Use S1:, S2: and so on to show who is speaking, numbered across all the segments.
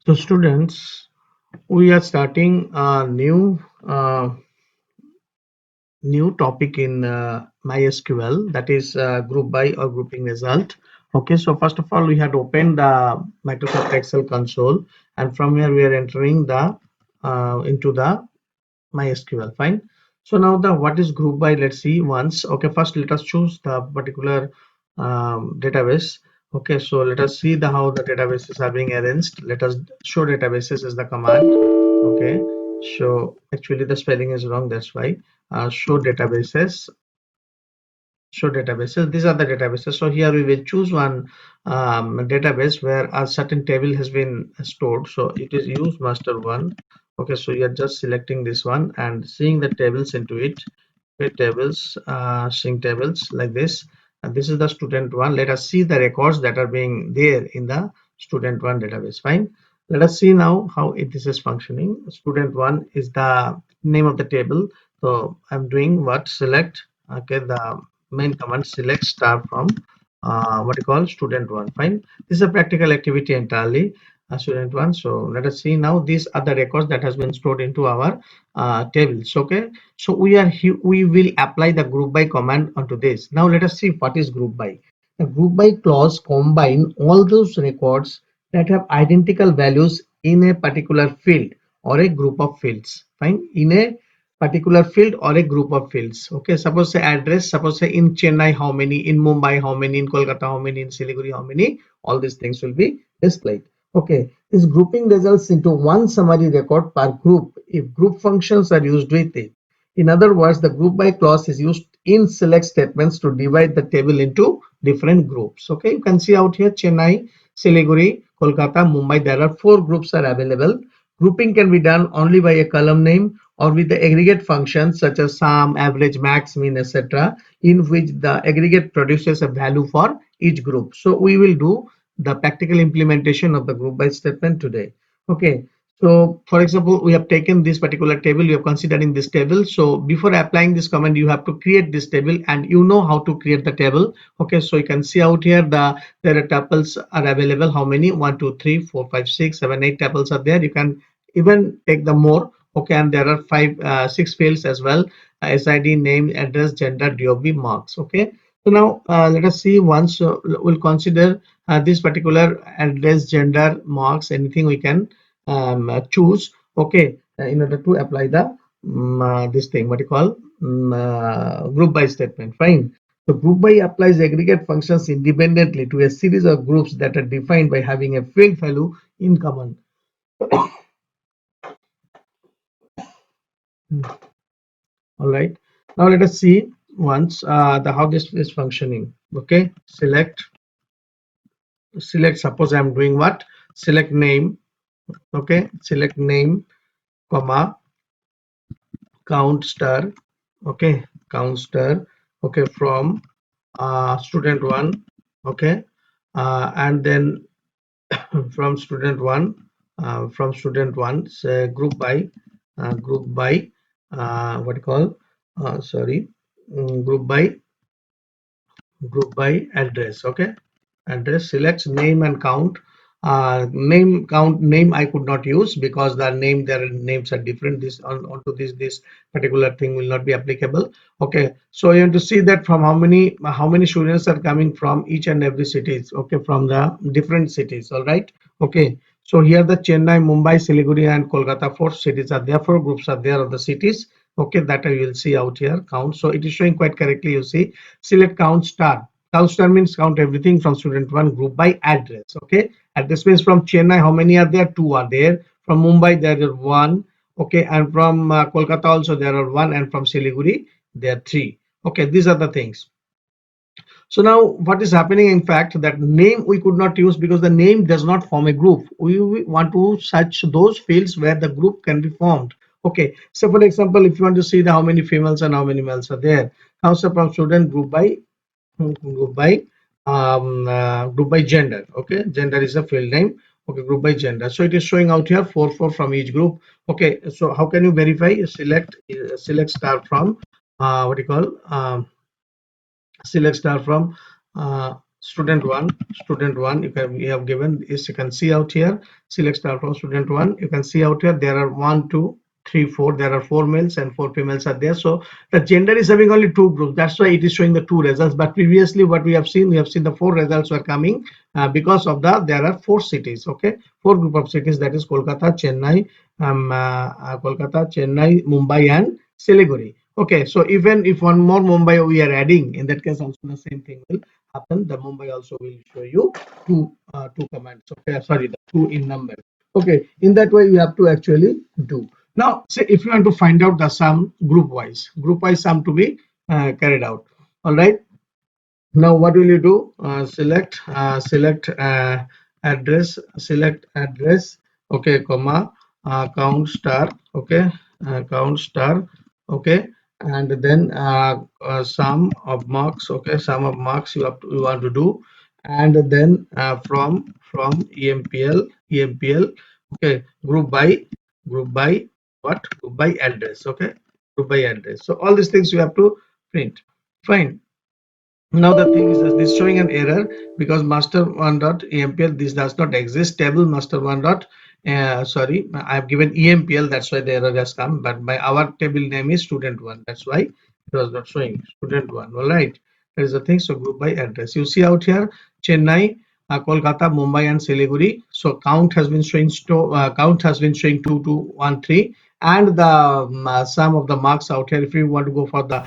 S1: So students, we are starting a new topic in MySQL, that is group by or grouping result. Okay, so first of all, we had opened the Microsoft Excel console, and from here we are entering the into the MySQL. Fine. So now the what is group by? Let's see once. Okay, first let us choose the particular database. Okay, so let us see the how the databases are being arranged. Let us show databases is the command. Okay, so actually the spelling is wrong. That's why show databases. Show databases. These are the databases. So here we will choose one database where a certain table has been stored. So it is use master one. Okay, so you are just selecting this one and seeing the tables into it. Okay, tables, seeing tables like this. And this is the student one. Let us see the records that are being there in the student one database. Fine. Let us see now how this is functioning. Student one is the name of the table. So I'm doing what select. Okay, the main command select star from what you call student one. Fine. This is a practical activity entirely. Student one. So let us see now. These are the records that has been stored into our tables. Okay, so we will apply the group by command onto this. Now let us see what is group by. The group by clause combine all those records that have identical values in a particular field or a group of fields. Fine, in a particular field or a group of fields. Okay, suppose say address, suppose say in Chennai how many, in Mumbai how many, in Kolkata how many, in Siliguri how many, all these things will be displayed. Okay, this grouping results into one summary record per group if group functions are used with it. In other words, the group by clause is used in select statements to divide the table into different groups. Okay, you can see out here Chennai, Siliguri, Kolkata, Mumbai. There are 4 groups are available. Grouping can be done only by a column name or with the aggregate functions such as sum, average, max, mean, etc., in which the aggregate produces a value for each group. So we will do the practical implementation of the group by statement today. Okay, so for example, we have taken this particular table, you are considering this table. So before applying this command, you have to create this table and you know how to create the table. Okay, so you can see out here there are tuples are available. How many? 1, 2, 3, 4, 5, 6, 7, 8 tuples are there. You can even take the more. Okay, and there are 6 fields as well: SID, name, address, gender, DOB, marks. Okay, so now let us see once we'll consider this particular address, gender, marks, anything we can choose. Okay, in order to apply the this thing what you call group by statement. Fine. So group by applies aggregate functions independently to a series of groups that are defined by having a field value in common. All right, now let us see once the how this is functioning. Okay, select, suppose I'm doing what, select name. Okay, select name, comma, count star. Okay, count star. Okay, from student one. Okay, and then from student one, say group by what you call sorry, group by address. Okay, address, selects name and count. Name, count, name I could not use because the name, their names are different. This onto this particular thing will not be applicable. Okay, so you have to see that from how many students are coming from each and every cities. Okay, from the different cities. All right. Okay, so here the Chennai, Mumbai, Siliguri and Kolkata 4 cities are there. 4 groups are there of the cities. Okay, that I will see out here count. So it is showing quite correctly. You see, select count star. Count star means count everything from student one group by address. Okay, address means from Chennai how many are there? 2 are there. From Mumbai there are 1. Okay, and from Kolkata also there are 1, and from Siliguri there are 3. Okay, these are the things. So now what is happening, in fact, that name we could not use because the name does not form a group. We want to search those fields where the group can be formed. Okay, so for example, if you want to see the how many females and how many males are there, now so from student group by gender. Okay, gender is a field name. Okay, group by gender. So it is showing out here 4 from each group. Okay, so how can you verify? Select star from what do you call select star from student one, student one. We have given is, you can see out here. Select star from student one. You can see out here there are one, two, three, four. There are four males and four females are there. So the gender is having only two groups. That's why it is showing the two results. But previously, what we have seen the four results were coming because of there are four cities. Okay, four group of cities, that is Kolkata, Chennai, Mumbai, and Siliguri. Okay, so even if one more Mumbai we are adding, in that case also the same thing will happen. The Mumbai also will show you two commands. Okay, sorry, the two in number. Okay, in that way you have to actually do. Now, say if you want to find out the sum group wise sum to be carried out. All right. Now what will you do? Select address, okay, comma, count star, okay, count star, okay, and then sum of marks, okay, sum of marks you want to do, and then from EMPL, okay, group by what? Group by address, okay, group by address. So all these things you have to print. Fine. Now the thing is that this is showing an error because master1 dot empl, this does not exist. Table master1 dot sorry, I have given empl, that's why the error has come. But my our table name is student1, that's why it was not showing student1. All right, that is the thing. So group by address, you see out here Chennai, Kolkata, Mumbai, and Siliguri. So count has been showing 2213, and the sum of the marks out here. If you want to go for the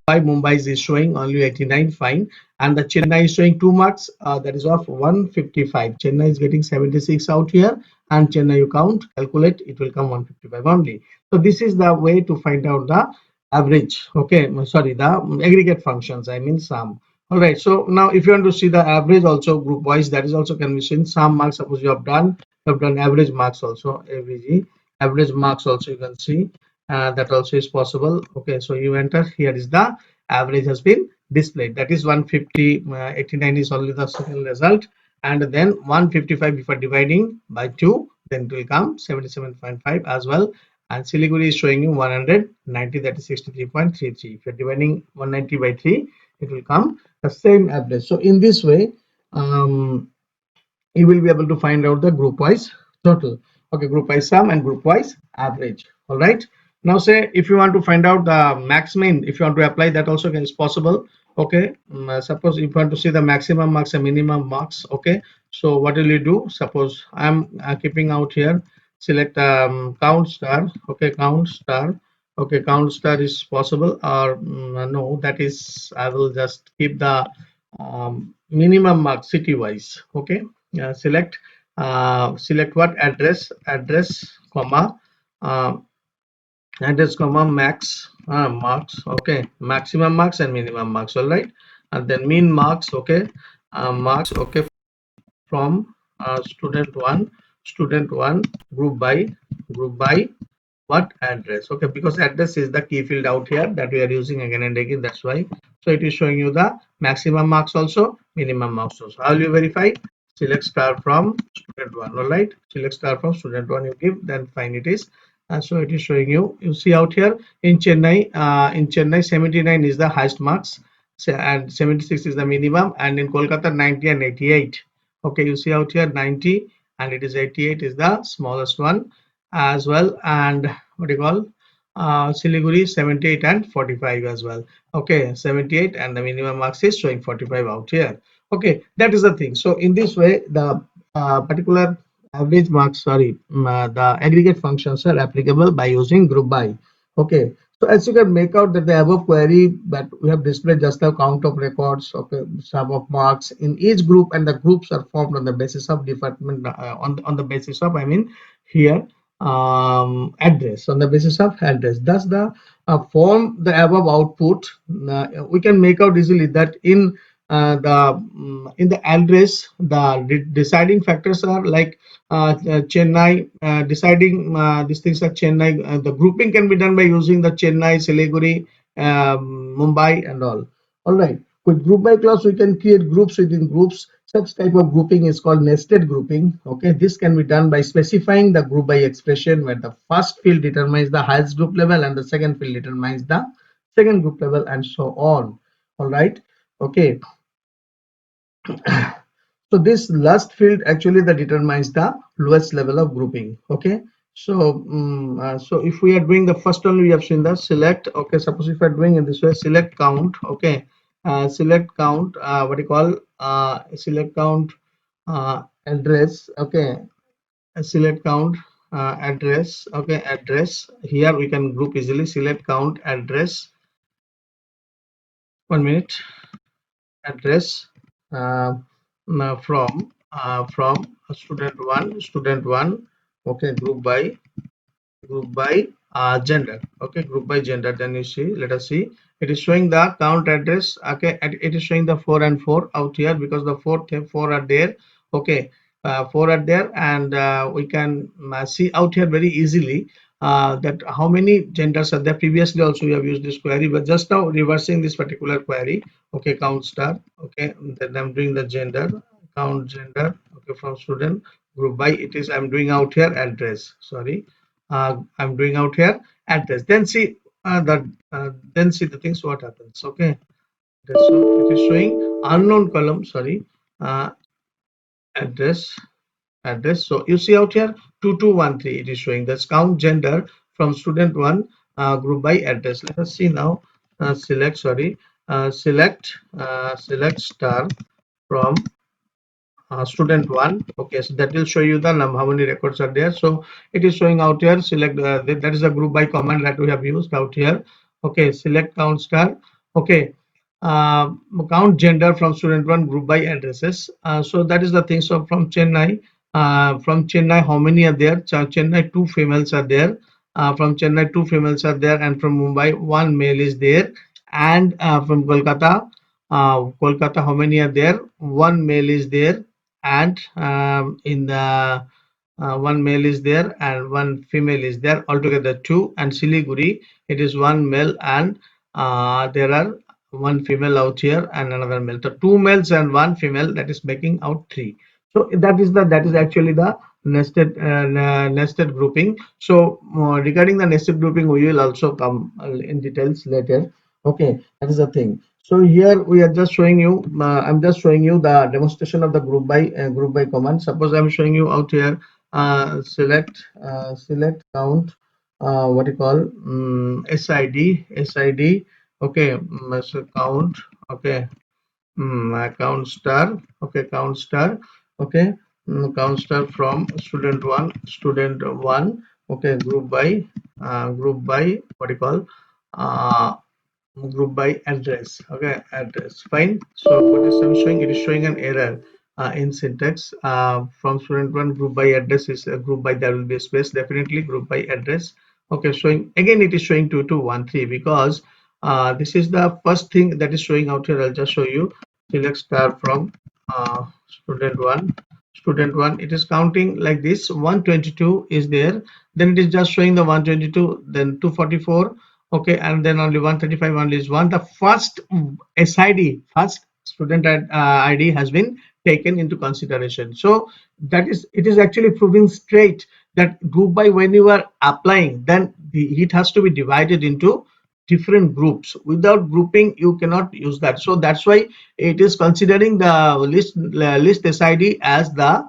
S1: Mumbai is showing only 89, fine, and the Chennai is showing 2 marks, that is of 155. Chennai is getting 76 out here, and Chennai you calculate, it will come 155 only. So this is the way to find out the average. Okay, sorry, the aggregate functions, I mean sum. All right, so now if you want to see the average also group wise, that is also can be seen. Some marks, suppose you have done average marks also, average marks also you can see, that also is possible. Okay, so you enter, here is the average has been displayed, that is 150. 89 is only the second result, and then 155 if you are dividing by 2, then it will come 77.5 as well. And Siliguri is showing you 190, that is 63.33. If you are dividing 190 by 3, it will come the same average. So in this way, um, you will be able to find out the group wise total. Okay, group wise sum and group wise average. All right, now say if you want to find out the max min, if you want to apply, that also is possible. Okay, suppose if you want to see the maximum marks and minimum marks. Okay, so what will you do? Suppose I'm keeping out here, select count star. Okay, count star. Okay, count star is possible, or no, that is, I will just keep the minimum mark city wise. Okay, select what? Address comma uh, max marks. Okay, maximum marks and minimum marks. All right, and then mean marks. Okay, marks. Okay, from student one group by what? Address. Okay, because address is the key field out here that we are using again and again, that's why. So it is showing you the maximum marks also, minimum marks also. How will you verify? Select star from student one. All right, select star from student one, you give, then fine it is. And so it is showing you, you see out here in Chennai 79 is the highest marks, and 76 is the minimum, and in Kolkata 90 and 88. Okay, you see out here 90 and it is 88 is the smallest one as well. And what do you call, Siliguri 78 and 45 as well. Okay, 78, and the minimum marks is showing 45 out here. Okay, that is the thing. So in this way, the particular average marks, sorry, the aggregate functions are applicable by using group by. Okay, so as you can make out that the above query that we have displayed just the count of records, okay, sum of marks in each group, and the groups are formed on the basis of department, on the basis of, I mean here, address, on the basis of address. Thus the form the above output, we can make out easily that in the address, the deciding factors are like Chennai, deciding these things are Chennai. The grouping can be done by using the Chennai, Siliguri, Mumbai, and all. All right. With group by clause, we can create groups within groups. Such type of grouping is called nested grouping. Okay, this can be done by specifying the group by expression, where the first field determines the highest group level and the second field determines the second group level, and so on. All right. Okay. So this last field actually that determines the lowest level of grouping. Okay. So so if we are doing the first one, we have seen the select. Okay, suppose if we are doing in this way, select count. Okay, select count, what you call, select count address. Okay, select count address. Okay, address. Here we can group easily. Select count address. 1 minute. Address, uh, from student one. Okay, group by gender. Okay, group by gender. Then you see, let us see, it is showing the count address. Okay, and it is showing the 4 and 4 out here because the four are there. Okay, four are there, and we can see out here very easily that how many genders are there. Previously also we have used this query, but just now reversing this particular query. Okay, count star. Okay, then I'm doing the gender, count gender. Okay, from student, group by, it is, I'm doing out here address, sorry, I'm doing out here address. Then see then see the things what happens. Okay, so it is showing unknown column, sorry, uh, address, so you see out here 2213, it is showing that's count gender from student one, group by address. Let us see now. Select, sorry, select star from student one. Okay, so that will show you the number, how many records are there. So it is showing out here, select, that is a group by command that we have used out here. Okay, select count star. Okay, uh, count gender from student one, group by addresses. So that is the thing. So from Chennai, how many are there? Chennai, two females are there. From Chennai, two females are there, and from Mumbai, one male is there. And from Kolkata, how many are there? One male is there, and in the one male is there and one female is there, altogether two. And Siliguri, it is one male, and there are one female out here and another male. So two males and one female, that is making out three. So that is actually the nested grouping. So regarding the nested grouping, we will also come in details later. Okay, that is the thing. So here we are just showing you, I'm just showing you the demonstration of the group by command. Suppose I'm showing you out here, select count, what you call, SID. Okay, so count. Okay, count star. Okay, count star. Okay, count star from student one. Okay, group by what you call, uh, group by address. Okay, address, fine. So what is I'm showing, it is showing an error in syntax. From student one, group by address is a group by, there will be a space, definitely group by address. Okay, showing again, it is showing 2213 because this is the first thing that is showing out here. I'll just show you. Select star from student one, it is counting like this. 122 is there, then it is just showing the 122, then 244. Okay, and then only 135 only is one. The first SID, first student ID has been taken into consideration. So that is, it is actually proving straight that group by, when you are applying, then it has to be divided into different groups. Without grouping, you cannot use that. So that's why it is considering the list SID as the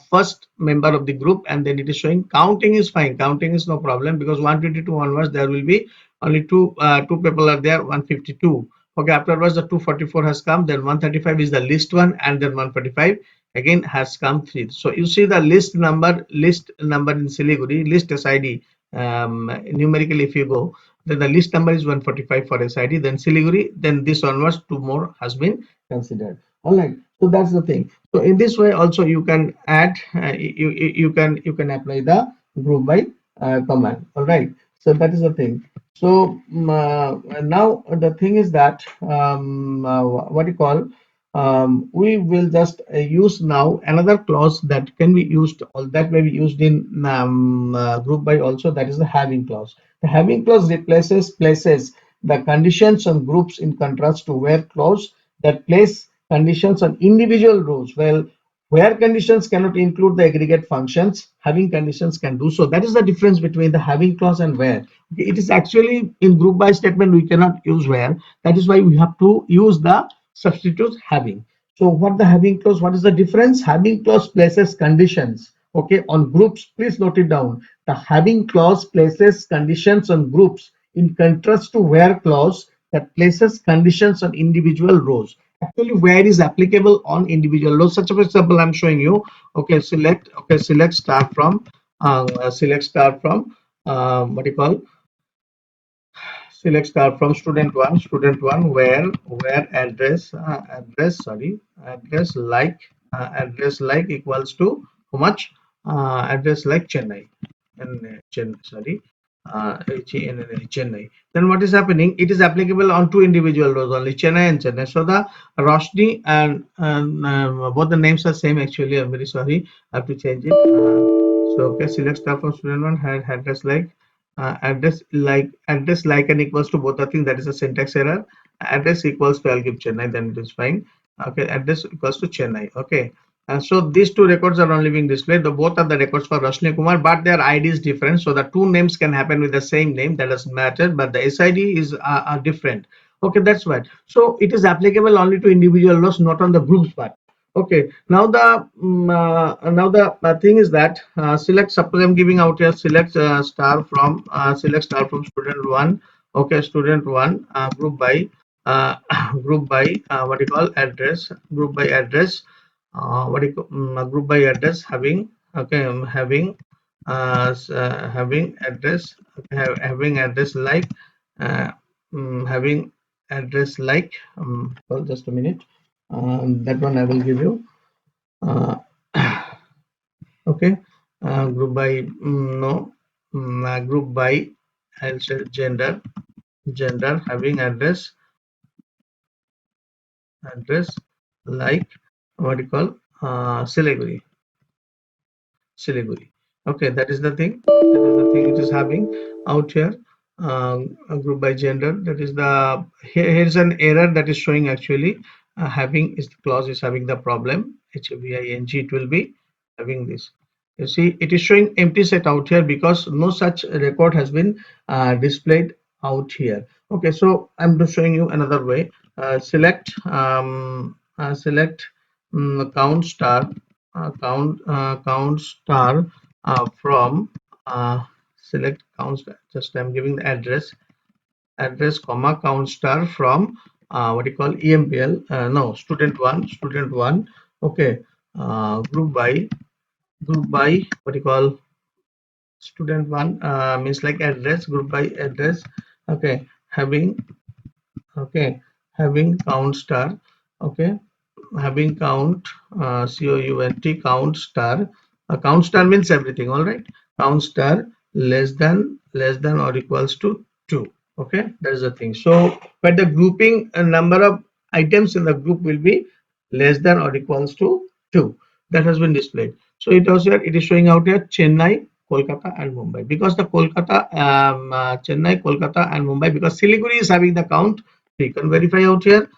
S1: first member of the group, and then it is showing counting is fine. Counting is no problem because 122 onwards there will be only two people are there, 152. Okay, afterwards the 244 has come, then 135 is the list one, and then 145 again has come three. So you see the list number in Siliguri, list SID, numerically if you go, then the list number is 145 for SID, then Siliguri, then this onwards two more has been considered. All right, so that's the thing. So in this way also you can add, you can apply the group by command. All right, so that is the thing. So now the thing is that, what you call, we will just use now another clause that can be used, or that may be used in group by also, that is the having clause. The having clause replaces places the conditions on groups, in contrast to where clause that place conditions on individual rows. Well, where conditions cannot include the aggregate functions, having conditions can do so. That is the difference between the having clause and where. Okay, it is actually in group by statement we cannot use where. That is why we have to use the substitute having. So what the having clause, what is the difference? Having clause places conditions, okay, on groups. Please note it down. The having clause places conditions on groups, in contrast to where clause that places conditions on individual rows. Actually, where is applicable on individual rows. Such a example I'm showing you. Okay, select star from what you call, select star from student one where address like equals to how much, address like Chennai, and sorry, Chennai. Then what is happening? It is applicable on two individual rows only, Chennai and Chennai. So the Roshni and both the names are same. Actually, I'm very sorry, I have to change it. So okay, select star from student one had address like, address like and equals to both the things, that is a syntax error. Address equals to, I'll give Chennai, then it is fine. Okay, address equals to Chennai. Okay, so these two records are only being displayed. The both are the records for Rashni Kumar, but their ID is different. So the two names can happen with the same name. That doesn't matter, but the SID is are different. Okay, that's right. So it is applicable only to individual rows, not on the groups part. Okay, now the thing is that select. Suppose I'm giving out here, select star from student one. Okay, student one, group by what you call address, group by address, group by address having, okay, having address, having address like, uh, having address like, well, just a minute, that one I will give you. uh, okay, group by, no, group by, I'll say gender having address like what you call, Siliguri. Okay, that is the thing. That is the thing it is having out here. A group by gender. That is the, here's an error that is showing actually. Having is the clause is having the problem. Having, it will be having this. You see, it is showing empty set out here because no such record has been displayed out here. Okay, so I'm just showing you another way. Select count star, count star from, select count star. Just I'm giving the address comma count star from, what you call, EMPL, no, student one. Okay, group by what you call, student one, means like address, group by address. Okay, having, okay, having count star. Okay, having count, count star. Count star means everything. All right, count star less than or equals to 2. Okay, that is the thing. So but the grouping, number of items in the group will be less than or equals to 2. That has been displayed. So it was here, it is showing out here Chennai, Kolkata and Mumbai, because the Chennai, Kolkata and Mumbai, because Siliguri is having the count. You can verify out here.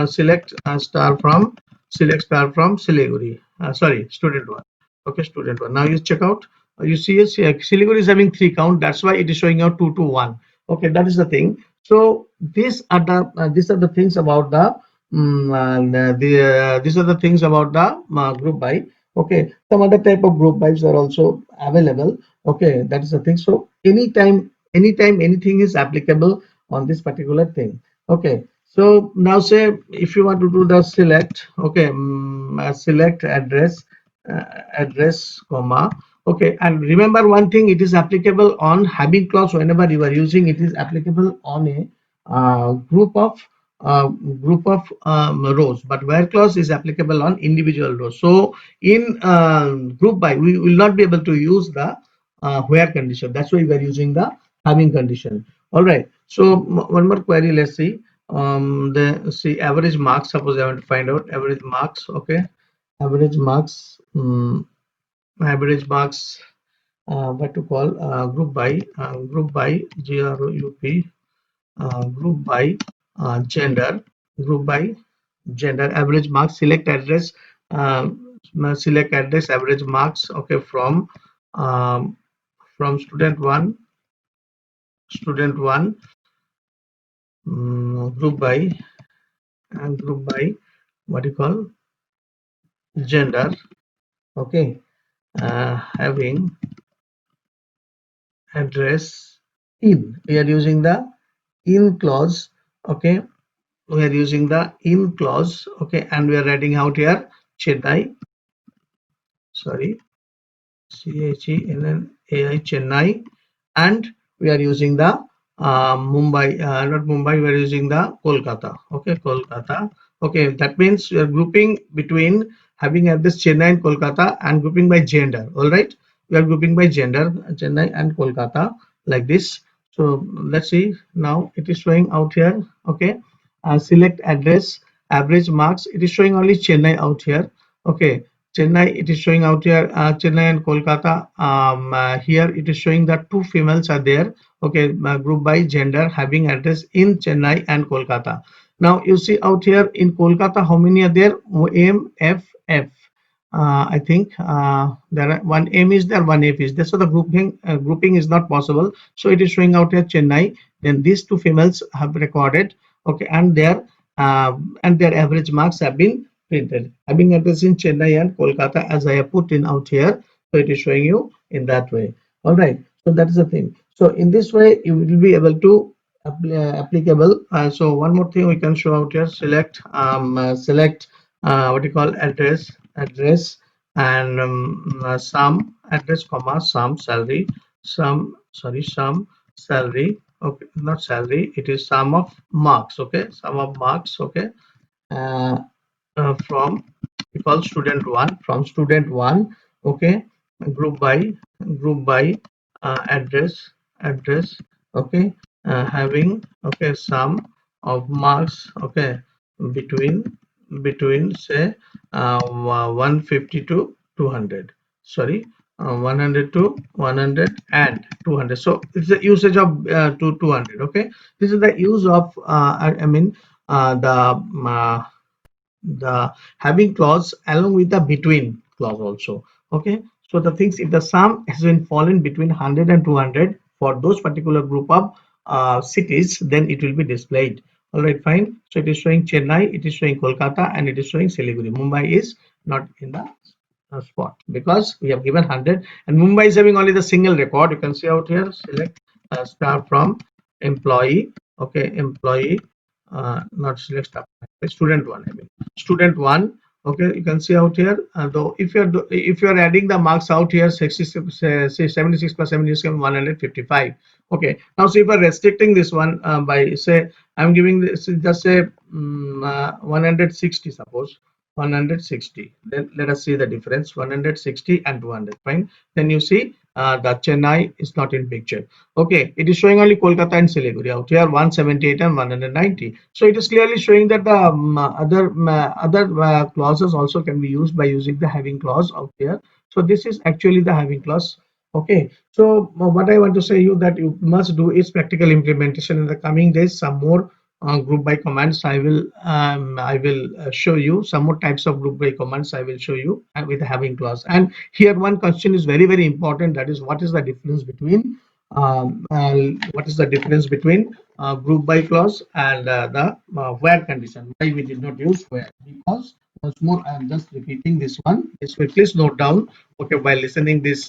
S1: Select star from Siliguri. Sorry, student one. Okay, student one. Now you check out. You see, Siliguri is having 3 count. That's why it is showing out 2 to 1. Okay, that is the thing. So these are the things about the, these are the things about the group by. Okay, some other type of group buys are also available. Okay, that is the thing. So anytime anything is applicable on this particular thing. Okay, so now say if you want to do the select, okay, select address comma. Okay, and remember one thing, it is applicable on having clause. Whenever you are using, it is applicable on a group of, rows, but where clause is applicable on individual rows. So in group by, we will not be able to use the where condition. That's why we are using the having condition. All right, so one more query, let's see. The see average marks. Suppose I want to find out average marks. Okay, average marks, average marks, what to call, group by GROUP, group by gender, group by gender, average marks, select address average marks. Okay, from student one, group by, and group by what you call, gender, okay, having address in. We are using the in clause, okay. We are using the in clause, okay, and we are writing out here Chennai, sorry, Chennai, Chennai, and we are using the Mumbai, not Mumbai, we are using the Kolkata. Okay, Kolkata. Okay, that means we are grouping between having address Chennai and Kolkata and grouping by gender. All right, we are grouping by gender Chennai and Kolkata like this. So let's see now. It is showing out here. Okay, select address, average marks. It is showing only Chennai out here. Okay, Chennai, it is showing out here, Chennai and Kolkata. Here it is showing that two females are there. Okay, group by gender having address in Chennai and Kolkata. Now you see out here in Kolkata, how many are there? M, F, F. I think there are one M is there, one F is there. So the grouping is not possible. So it is showing out here Chennai. Then these two females have recorded. Okay, and their average marks have been printed. Having address in Chennai and Kolkata as I have put in out here. So it is showing you in that way. All right. So that is the thing. So in this way, you will be able to applicable. So one more thing we can show out here. Select what you call address and sum address comma sum salary sum salary. Okay, not salary. It is sum of marks. Okay, sum of marks. Okay, uh, from we call student one, from student one. Okay, group by group by address. Okay, having okay sum of marks. Okay, between say 150 to 200, sorry, 100 to 100 and 200. So it's the usage of to 200. Okay, this is the use of I mean the having clause along with the between clause also. Okay, so the things, if the sum has been fallen between 100 and 200 for those particular group of cities, then it will be displayed. All right, fine. So it is showing Chennai, it is showing Kolkata, and it is showing Siliguri. Mumbai is not in the spot because we have given 100, and Mumbai is having only the single record. You can see out here, select star from employee. Okay, employee, not select star, student one, I mean student one. Okay, you can see out here, though if you're adding the marks out here, 66, say 76 plus 76 155. Okay, now see if we're restricting this one by say I'm giving this just say 160, suppose 160. Then let us see the difference, 160 and 200. Fine. Then you see the Chennai is not in picture. Okay, it is showing only Kolkata and Siliguri out here, 178 and 190. So it is clearly showing that the other clauses also can be used by using the having clause out here. So this is actually the having clause. Okay, so what I want to say you that you must do is practical implementation in the coming days. Some more group by commands I will show you some more types of group by commands I will show you with having clause. And here one question is very important, that is what is the difference between group by clause and the where condition. Why we did not use where? Because once more I am just repeating this one. This way, please note down. Okay, while listening this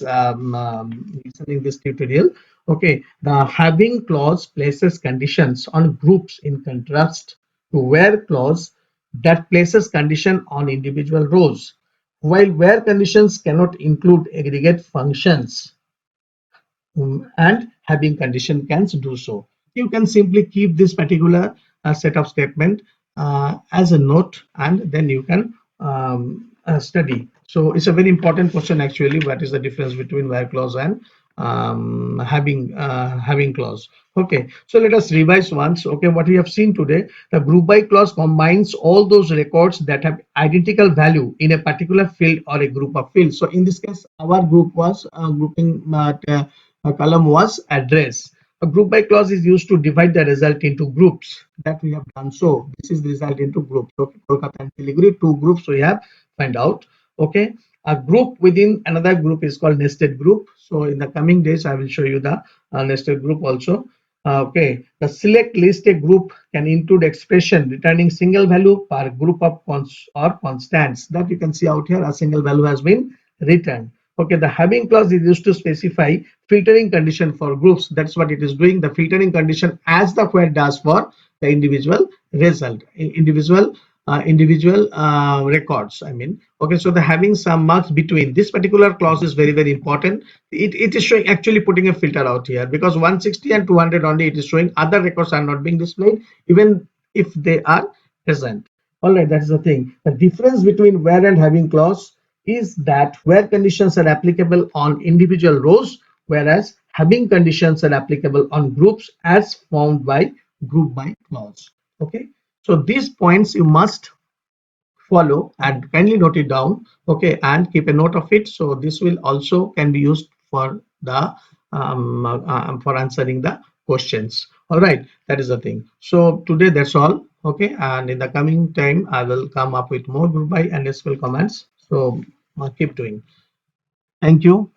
S1: tutorial. Okay, the having clause places conditions on groups in contrast to where clause that places condition on individual rows. While where conditions cannot include aggregate functions, and having condition can do so. You can simply keep this particular set of statement as a note, and then you can study. So it's a very important question actually. What is the difference between where clause and having clause? Okay, so let us revise once. Okay, what we have seen today, the group by clause combines all those records that have identical value in a particular field or a group of fields. So in this case, our group was grouping column was address. A group by clause is used to divide the result into groups, that we have done. So this is the result into groups. Okay, Kolkata and Siliguri, two groups we have find out. Okay, a group within another group is called nested group. So in the coming days I will show you the nested group also. Okay, the select list a group can include expression returning single value per group of cons or constants. That you can see out here, a single value has been returned. Okay, the having clause is used to specify filtering condition for groups. That's what it is doing. The filtering condition as the where does for the individual result, individual records. I mean, okay, so the having some marks between this particular clause is very important. It is showing actually putting a filter out here because 160 and 200 only it is showing, other records are not being displayed even if they are present. All right, that is the thing. The difference between where and having clause is that where conditions are applicable on individual rows, whereas having conditions are applicable on groups as formed by group by clause. Okay, so these points you must follow and kindly note it down. Okay, and keep a note of it, so this will also can be used for the for answering the questions. All right, that is the thing. So today that's all. Okay, and in the coming time I will come up with more group by and SQL commands, so keep doing. Thank you.